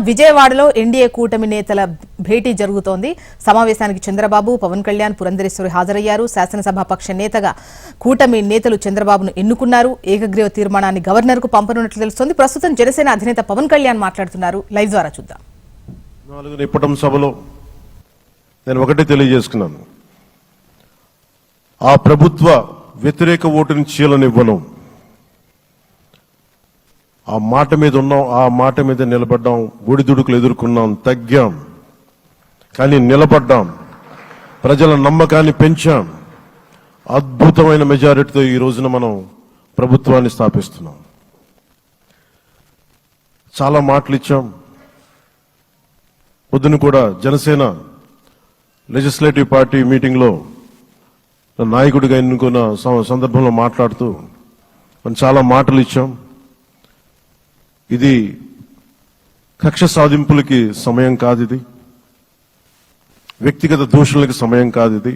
విజయవాడలో ఎన్డీఏ కూటమి నేతల భేటీ జరుగుతోంది. సమావేశానికి చంద్రబాబు, పవన్ కళ్యాణ్, పురంధరేశ్వరి హాజరయ్యారు. శాసనసభాపక్ష నేతగా కూటమి నేతలు చంద్రబాబును ఎన్నుకున్నారు. ఏకగ్రీవ తీర్మానాన్ని గవర్నర్ కు పంపనున్నట్లు తెలుస్తోంది. ప్రస్తుతం జనసేన అధినేత పవన్ కళ్యాణ్ మాట్లాడుతున్నారు. లైవ్ ద్వారా చూద్దాం. ఇప్పటి సభలో నేను ఒకటే తెలియజేసుకున్నాను, ఆ ప్రభుత్వ వ్యతిరేక ఓటుని చీలనివ్వను. ఆ మాట మీద ఉన్నాం, ఆ మాట మీద నిలబడ్డాం. ఒడిదుడుకులు ఎదుర్కొన్నాం, తగ్గాం, కానీ నిలబడ్డాం. ప్రజల నమ్మకాన్ని పెంచాం. అద్భుతమైన మెజారిటీతో ఈ రోజున మనం ప్రభుత్వాన్ని స్థాపిస్తున్నాం. చాలా మాటలు ఇచ్చాం. పొద్దున కూడా జనసేన లెజిస్లేటివ్ పార్టీ మీటింగ్లో నాయకుడిగా ఎన్నుకున్న సందర్భంలో మాట్లాడుతూ మనం చాలా మాటలు ఇచ్చాం. ఇది కక్ష సాధింపులకి సమయం కాదు, ఇది వ్యక్తిగత దూషణలకి సమయం కాదు. ఇది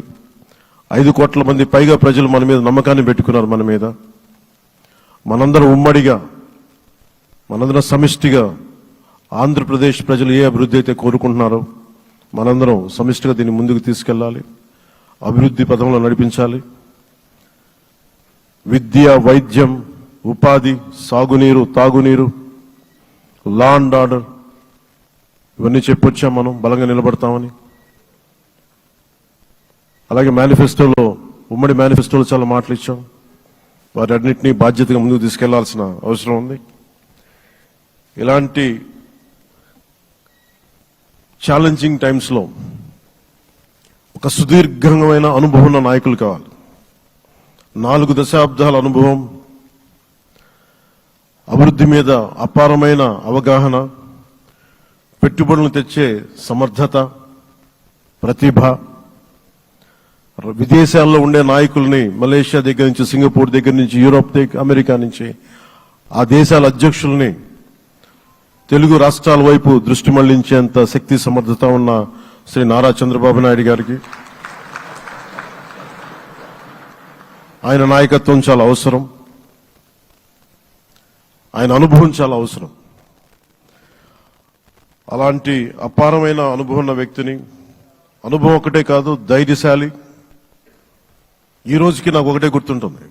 5 కోట్ల మంది పైగా ప్రజలు మన మీద నమ్మకాన్ని పెట్టుకున్నారు. మన మీద మనందరం ఉమ్మడిగా, మనందరం సమిష్టిగా ఆంధ్రప్రదేశ్ ప్రజలు ఏ అభివృద్ధి అయితే కోరుకుంటున్నారో మనందరం సమిష్టిగా దీన్ని ముందుకు తీసుకెళ్లాలి, అభివృద్ధి పథంలో నడిపించాలి. విద్య, వైద్యం, ఉపాధి, సాగునీరు, తాగునీరు, లా అండ్ ఆర్డర్ ఇవన్నీ చెప్పొచ్చాం. మనం బలంగా నిలబడతామని. అలాగే మేనిఫెస్టోలో, ఉమ్మడి మేనిఫెస్టోలో చాలా మాటలు ఇచ్చాం. వాటన్నిటినీ బాధ్యతగా ముందుకు తీసుకెళ్లాల్సిన అవసరం ఉంది. ఇలాంటి ఛాలెంజింగ్ టైమ్స్లో ఒక సుదీర్ఘమైన అనుభవం ఉన్న నాయకులు కావాలి. 4 దశాబ్దాల అనుభవం, అభివృద్ధి మీద అపారమైన అవగాహన, పెట్టుబడులను తెచ్చే సమర్థత, ప్రతిభ. విదేశాల్లో ఉండే నాయకుల్ని, మలేషియా దగ్గర నుంచి, సింగపూర్ దగ్గర నుంచి, యూరోప్ దగ్గర, అమెరికా నుంచి, ఆ దేశాల అధ్యక్షుల్ని తెలుగు రాష్ట్రాల వైపు దృష్టి మళ్లించేంత శక్తి, సమర్థత ఉన్న శ్రీ నారా చంద్రబాబు నాయుడు గారికి ఆయన నాయకత్వం చాలా అవసరం. ఆయన అనుభవం చాలా అవసరం. అలాంటి అపారమైన అనుభవం ఉన్న వ్యక్తిని, అనుభవం ఒకటే కాదు, ధైర్యశాలి. ఈ రోజుకి నాకు ఒకటే గుర్తుంటుంది.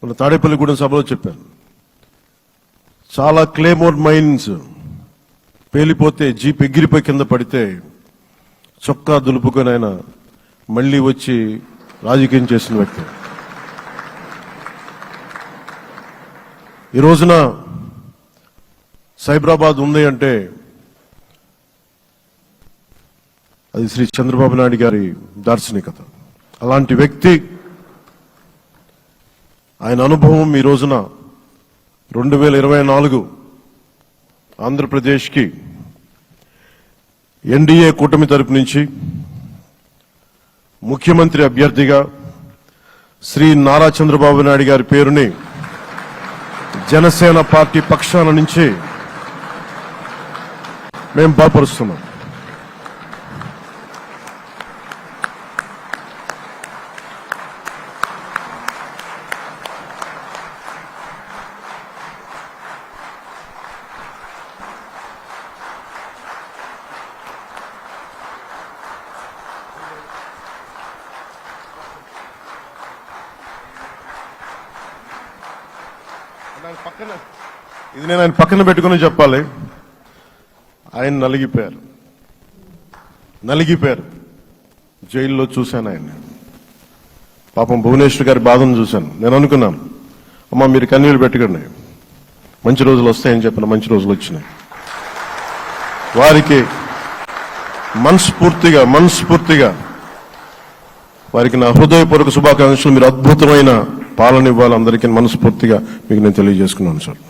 మన తాడేపల్లిగూడెం సభలో చెప్పాను, చాలా క్లేమోర్ మైన్స్ పేలిపోతే, జీప్ ఎగిరిపోయి కింద పడితే చొక్కా దులుపుకొని ఆయన మళ్లీ వచ్చి రాజకీయం చేసిన వ్యక్తి. ఈ రోజున సైబరాబాద్ ఉంది అంటే అది శ్రీ చంద్రబాబు నాయుడు గారి దార్శనికత. అలాంటి వ్యక్తి, ఆయన అనుభవం ఈ రోజున 2024 ఆంధ్రప్రదేశ్కి ఎన్డీఏ కూటమి తరపు నుంచి ముఖ్యమంత్రి అభ్యర్థిగా శ్రీ నారా చంద్రబాబు నాయుడు గారి పేరుని జనసేన పార్టీ పక్షాల నుంచి మేము బలపరుస్తున్నాం. ఇది నేను ఆయన పక్కన పెట్టుకుని చెప్పాలి. ఆయన నలిగిపోయారు. జైల్లో చూశాను ఆయన్ని. పాపం భువనేశ్వర్ గారి బాధను చూశాను. నేను అనుకున్నాను, అమ్మా మీరు కన్నీళ్లు పెట్టకండి, మంచి రోజులు వస్తాయని చెప్పిన మంచి రోజులు వచ్చినాయి. వారికి మనస్ఫూర్తిగా వారికి నా హృదయపూర్వక శుభాకాంక్షలు. మీరు అద్భుతమైన పాలన ఇవ్వాలి అందరికీ మనస్ఫూర్తిగా మీకు నేను తెలియజేసుకున్నాను సార్.